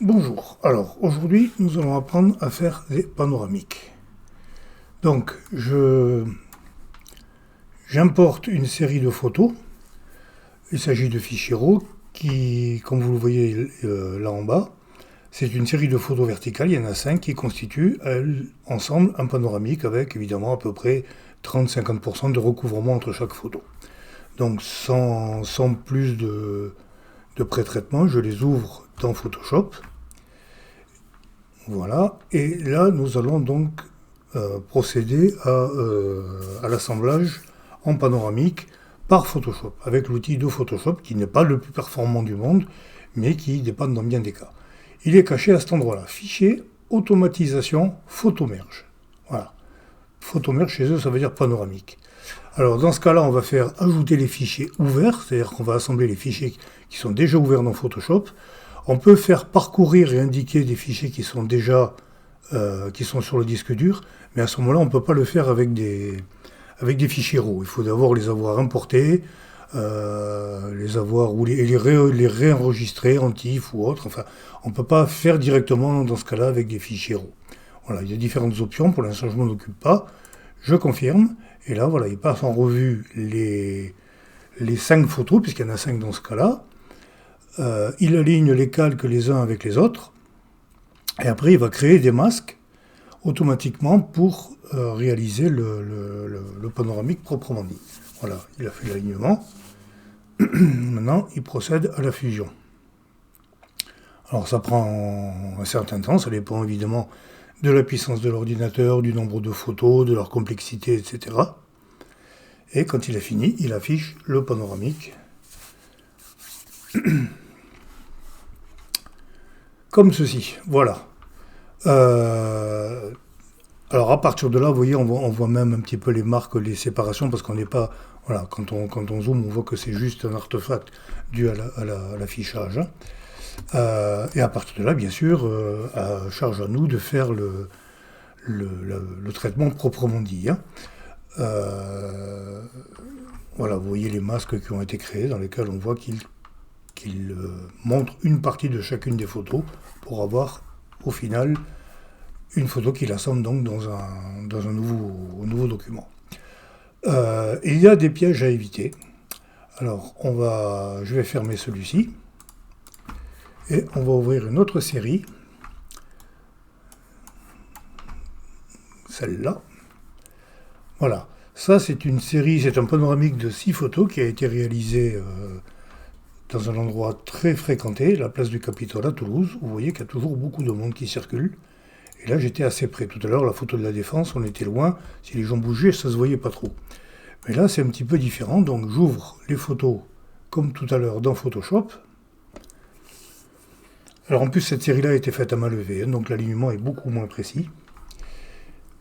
Bonjour, alors aujourd'hui nous allons apprendre à faire des panoramiques. Donc j'importe une série de photos, il s'agit de fichiers RAW qui, comme vous le voyez là en bas, c'est une série de photos verticales, il y en a 5 qui constituent ensemble un panoramique avec évidemment à peu près 30-50% de recouvrement entre chaque photo. Donc sans plus de pré-traitement, je les ouvre dans Photoshop. Voilà, et là nous allons donc procéder à l'assemblage en panoramique par Photoshop, avec l'outil de Photoshop qui n'est pas le plus performant du monde, mais qui dépend dans bien des cas. Il est caché à cet endroit-là. Fichier, automatisation, photomerge. Voilà. Photomerge chez eux, ça veut dire panoramique. Alors dans ce cas-là, on va faire ajouter les fichiers ouverts, c'est-à-dire qu'on va assembler les fichiers qui sont déjà ouverts dans Photoshop. On peut faire parcourir et indiquer des fichiers qui sont déjà qui sont sur le disque dur, mais à ce moment-là, on ne peut pas le faire avec des fichiers RAW. Il faut d'abord les avoir importés, les avoir ou les réenregistrer en TIFF ou autre. Enfin, on ne peut pas faire directement dans ce cas-là avec des fichiers RAW. Voilà, il y a différentes options. Pour l'instant, je ne m'en occupe pas. Je confirme. Et là, voilà, il passe en revue les 5 photos, puisqu'il y en a 5 dans ce cas-là. Il aligne les calques les uns avec les autres. Et après, il va créer des masques automatiquement pour réaliser le panoramique proprement dit. Voilà, il a fait l'alignement. Maintenant, il procède à la fusion. Alors, ça prend un certain temps, ça dépend évidemment de la puissance de l'ordinateur, du nombre de photos, de leur complexité, etc. Et quand il a fini, il affiche le panoramique. Comme ceci, voilà. Alors à partir de là, vous voyez, on voit même un petit peu les marques, les séparations, parce qu'on n'est pas... Voilà, quand on zoome, on voit que c'est juste un artefact dû à l'affichage. Et à partir de là, bien sûr, charge à nous de faire le traitement proprement dit. Voilà, vous voyez les masques qui ont été créés, dans lesquels on voit qu'il montre une partie de chacune des photos pour avoir au final une photo qu'il assemble donc dans un nouveau document. Il y a des pièges à éviter. Alors je vais fermer celui-ci et on va ouvrir une autre série, celle-là. Voilà, ça c'est une série, c'est un panoramique de 6 photos qui a été réalisé dans un endroit très fréquenté, la place du Capitole à Toulouse. Vous voyez qu'il y a toujours beaucoup de monde qui circule. Et là, j'étais assez près. Tout à l'heure, la photo de la Défense, on était loin. Si les gens bougeaient, ça ne se voyait pas trop. Mais là, c'est un petit peu différent. Donc, j'ouvre les photos, comme tout à l'heure, dans Photoshop. Alors, en plus, cette série-là a été faite à main levée. Donc, l'alignement est beaucoup moins précis.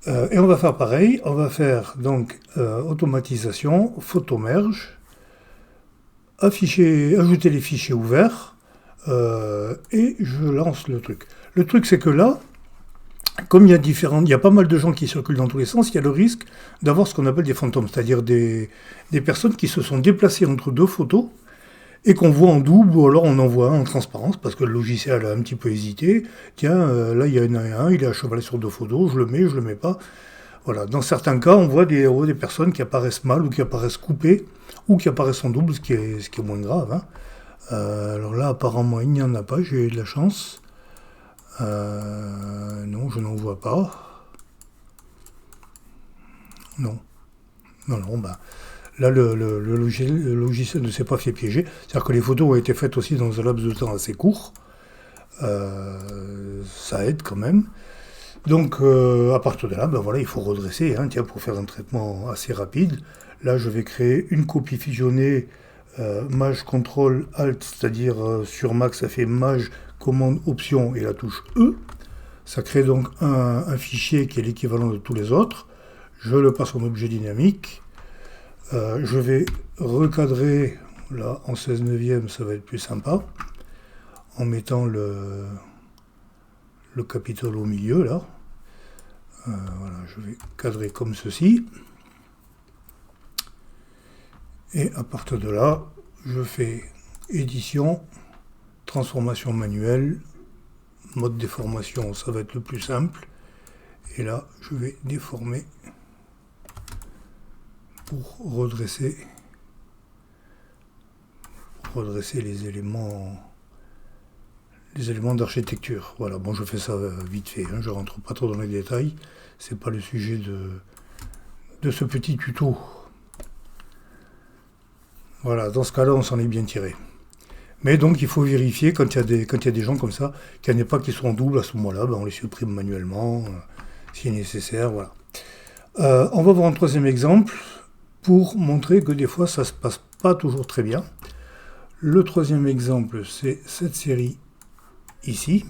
Et on va faire pareil. On va faire, donc, automatisation, photomerge, ajouter les fichiers ouverts, et je lance le truc. Le truc, c'est que là, comme il y a pas mal de gens qui circulent dans tous les sens, il y a le risque d'avoir ce qu'on appelle des fantômes, c'est-à-dire des personnes qui se sont déplacées entre deux photos et qu'on voit en double, ou alors on en voit un en transparence, parce que le logiciel a un petit peu hésité. Tiens, là il y en a un, il est à cheval sur deux photos, je le mets pas. Voilà. Dans certains cas, on voit des personnes qui apparaissent mal, ou qui apparaissent coupées, ou qui apparaissent en double, ce qui est moins grave. Alors là, apparemment, il n'y en a pas, j'ai eu de la chance. Non, je n'en vois pas. Non. Non, là, le logiciel ne s'est pas fait piéger. C'est-à-dire que les photos ont été faites aussi dans un laps de temps assez court. Ça aide quand même. Donc, à partir de là, voilà, il faut redresser, pour faire un traitement assez rapide. Là, je vais créer une copie fusionnée, Maj Ctrl Alt, c'est-à-dire sur Mac, ça fait Maj commande option et la touche E. Ça crée donc un fichier qui est l'équivalent de tous les autres. Je le passe en objet dynamique. Je vais recadrer, là, en 16 neuvième, ça va être plus sympa, en mettant le Capitole au milieu, là. Voilà, je vais cadrer comme ceci. Et à partir de là, je fais édition, transformation manuelle, mode déformation, ça va être le plus simple. Et là, je vais déformer pour redresser les éléments d'architecture. Voilà, bon, je fais ça vite fait, hein, je rentre pas trop dans les détails, c'est pas le sujet de ce petit tuto. Voilà, dans ce cas-là, on s'en est bien tiré. Mais donc, il faut vérifier quand il y a des gens comme ça, qu'il n'y en ait pas qui sont doubles à ce moment-là, ben, on les supprime manuellement, si nécessaire, voilà. On va voir un troisième exemple pour montrer que des fois, ça se passe pas toujours très bien. Le troisième exemple, c'est cette série ici.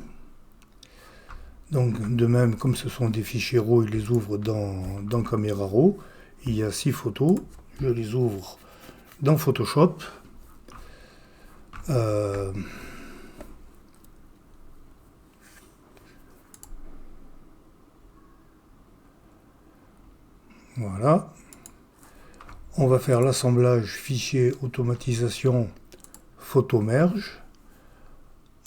Donc, de même, comme ce sont des fichiers RAW, il les ouvre dans Camera Raw. Il y a 6 photos, je les ouvre dans Photoshop. Voilà. On va faire l'assemblage fichier automatisation photo merge.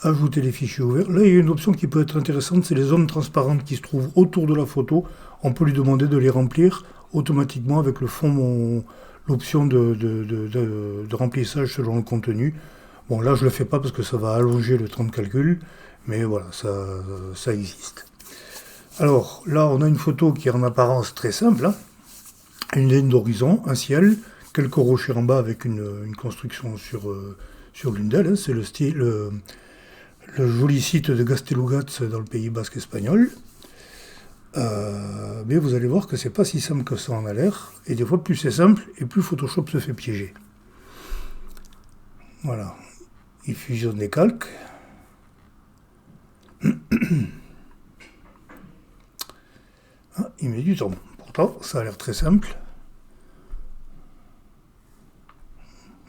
Ajouter les fichiers ouverts. Là, il y a une option qui peut être intéressante, c'est les zones transparentes qui se trouvent autour de la photo. On peut lui demander de les remplir automatiquement avec le fond, l'option de remplissage selon le contenu. Bon, là, je ne le fais pas parce que ça va allonger le temps de calcul, mais voilà, ça existe. Alors, là, on a une photo qui est en apparence très simple, hein. Une ligne d'horizon, un ciel, quelques rochers en bas avec une construction sur l'une d'elles, hein. C'est le joli site de Gaztelugatz dans le Pays Basque espagnol. Mais vous allez voir que c'est pas si simple que ça en a l'air, et des fois plus c'est simple, et plus Photoshop se fait piéger. Voilà. Il fusionne les calques. Ah, il met du temps. Pourtant, ça a l'air très simple.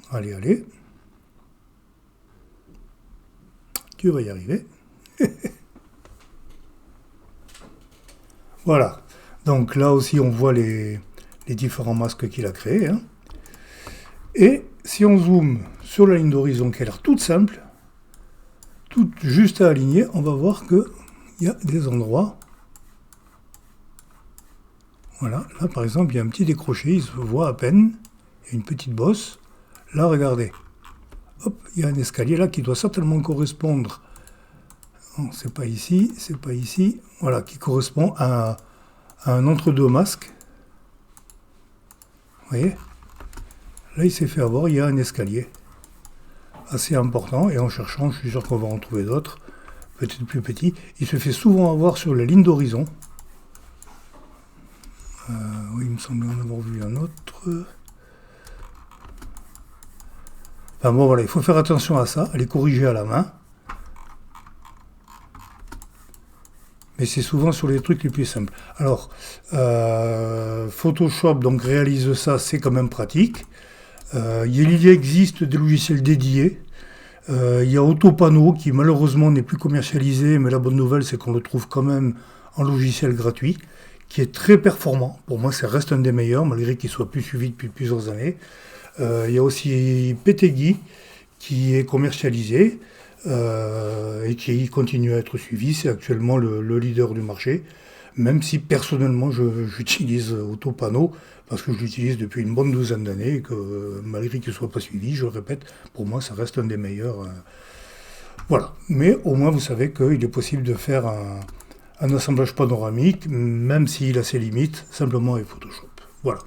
Allez, allez. Tu vas y arriver. Voilà. Donc là aussi, on voit les différents masques qu'il a créés, hein. Et si on zoome sur la ligne d'horizon qui a l'air toute simple, toute juste à aligner, on va voir qu'il y a des endroits. Voilà, là par exemple, il y a un petit décroché, il se voit à peine. Il y a une petite bosse. Là, regardez. Hop, il y a un escalier là qui doit certainement correspondre. Non, c'est pas ici, c'est pas ici. Voilà, qui correspond à un entre-deux masque. Vous voyez ? Là, il s'est fait avoir, il y a un escalier assez important, et en cherchant, je suis sûr qu'on va en trouver d'autres, peut-être plus petits. Il se fait souvent avoir sur la ligne d'horizon. Oui, il me semble en avoir vu un autre. Enfin bon, voilà, il faut faire attention à ça, à les corriger à la main. Mais c'est souvent sur les trucs les plus simples. Alors, Photoshop donc réalise ça, c'est quand même pratique. Il existe des logiciels dédiés. Il y a Autopano qui malheureusement n'est plus commercialisé, mais la bonne nouvelle c'est qu'on le trouve quand même en logiciel gratuit, qui est très performant. Pour moi, ça reste un des meilleurs, malgré qu'il soit plus suivi depuis plusieurs années. Il y a aussi PTGui qui est commercialisé et qui continue à être suivi. C'est actuellement le leader du marché, même si personnellement j'utilise Autopano parce que je l'utilise depuis une bonne douzaine d'années et que malgré qu'il ne soit pas suivi, je le répète, pour moi ça reste un des meilleurs. Voilà, mais au moins vous savez qu'il est possible de faire un assemblage panoramique, même s'il a ses limites, simplement avec Photoshop. Voilà.